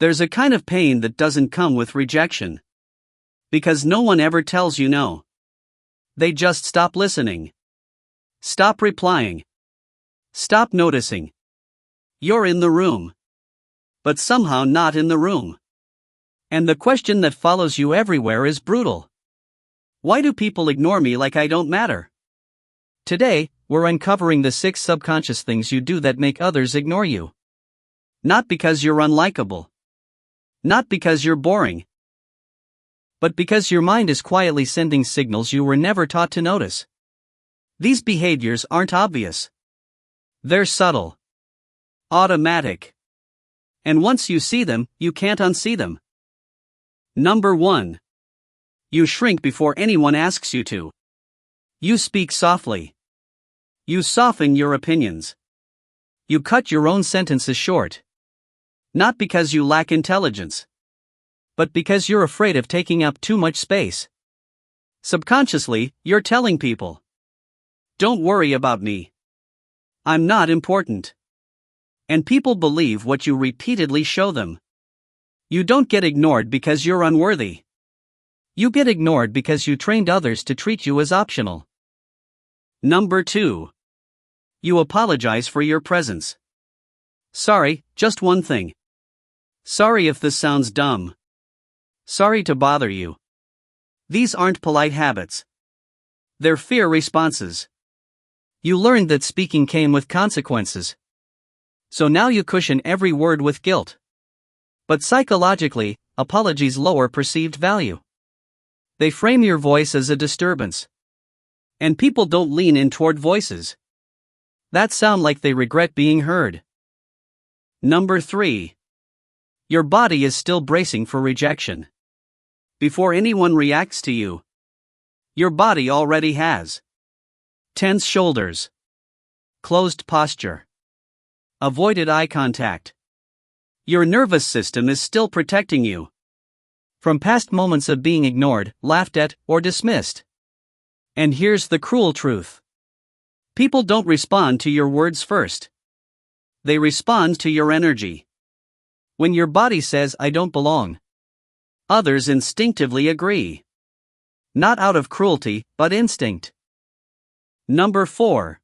There's a kind of pain that doesn't come with rejection. Because no one ever tells you no. They just stop listening. Stop replying. Stop noticing. You're in the room. But somehow not in the room. And the question that follows you everywhere is brutal. Why do people ignore me like I don't matter? Today, we're uncovering the 6 subconscious things you do that make others ignore you. Not because you're unlikable. Not because you're boring. But because your mind is quietly sending signals you were never taught to notice. These behaviors aren't obvious. They're subtle. Automatic. And once you see them, you can't unsee them. Number 1. You shrink before anyone asks you to. You speak softly. You soften your opinions. You cut your own sentences short. Not because you lack intelligence, but because you're afraid of taking up too much space. Subconsciously, you're telling people, "Don't worry about me. I'm not important." And people believe what you repeatedly show them. You don't get ignored because you're unworthy. You get ignored because you trained others to treat you as optional. Number 2. You apologize for your presence. Sorry, just one thing. Sorry if this sounds dumb. Sorry to bother you. These aren't polite habits. They're fear responses. You learned that speaking came with consequences. So now you cushion every word with guilt. But psychologically, apologies lower perceived value. They frame your voice as a disturbance. And people don't lean in toward voices that sound like they regret being heard. Number 3. Your body is still bracing for rejection. Before anyone reacts to you, your body already has. Tense shoulders. Closed posture. Avoided eye contact. Your nervous system is still protecting you from past moments of being ignored, laughed at, or dismissed. And here's the cruel truth. People don't respond to your words first. They respond to your energy. When your body says, "I don't belong," others instinctively agree. Not out of cruelty, but instinct. Number 4.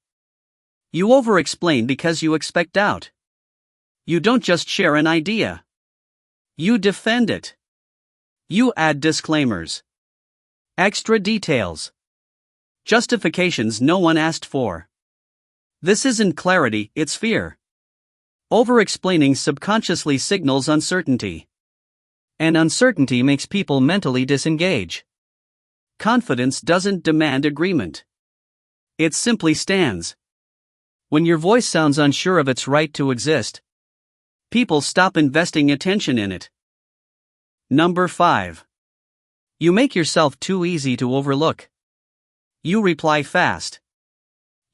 You over-explain because you expect doubt. You don't just share an idea. You defend it. You add disclaimers. Extra details. Justifications no one asked for. This isn't clarity, it's fear. Over-explaining subconsciously signals uncertainty. And uncertainty makes people mentally disengage. Confidence doesn't demand agreement. It simply stands. When your voice sounds unsure of its right to exist, people stop investing attention in it. Number 5. You make yourself too easy to overlook. You reply fast.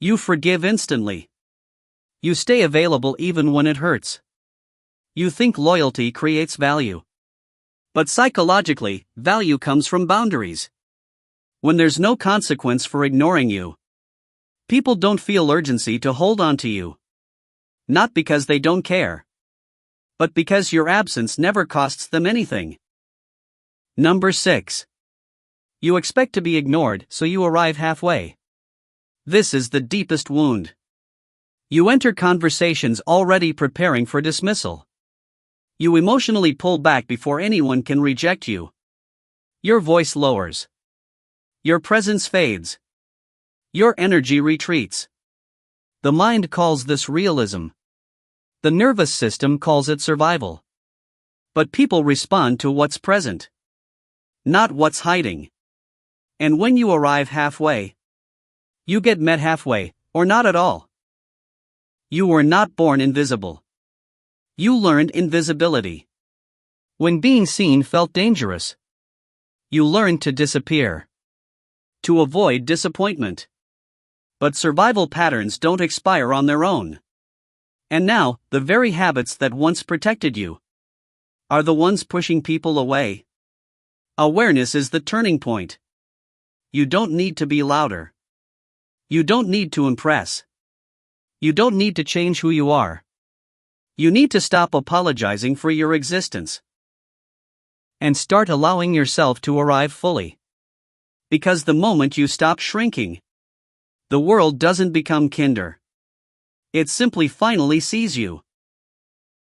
You forgive instantly. You stay available even when it hurts. You think loyalty creates value. But psychologically, value comes from boundaries. When there's no consequence for ignoring you, people don't feel urgency to hold on to you. Not because they don't care, but because your absence never costs them anything. Number 6. You expect to be ignored, so you arrive halfway. This is the deepest wound. You enter conversations already preparing for dismissal. You emotionally pull back before anyone can reject you. Your voice lowers. Your presence fades. Your energy retreats. The mind calls this realism. The nervous system calls it survival. But people respond to what's present, not what's hiding. And when you arrive halfway, you get met halfway, or not at all. You were not born invisible. You learned invisibility. When being seen felt dangerous, you learned to disappear. To avoid disappointment. But survival patterns don't expire on their own. And now, the very habits that once protected you are the ones pushing people away. Awareness is the turning point. You don't need to be louder. You don't need to impress. You don't need to change who you are. You need to stop apologizing for your existence and start allowing yourself to arrive fully. Because the moment you stop shrinking, the world doesn't become kinder. It simply finally sees you.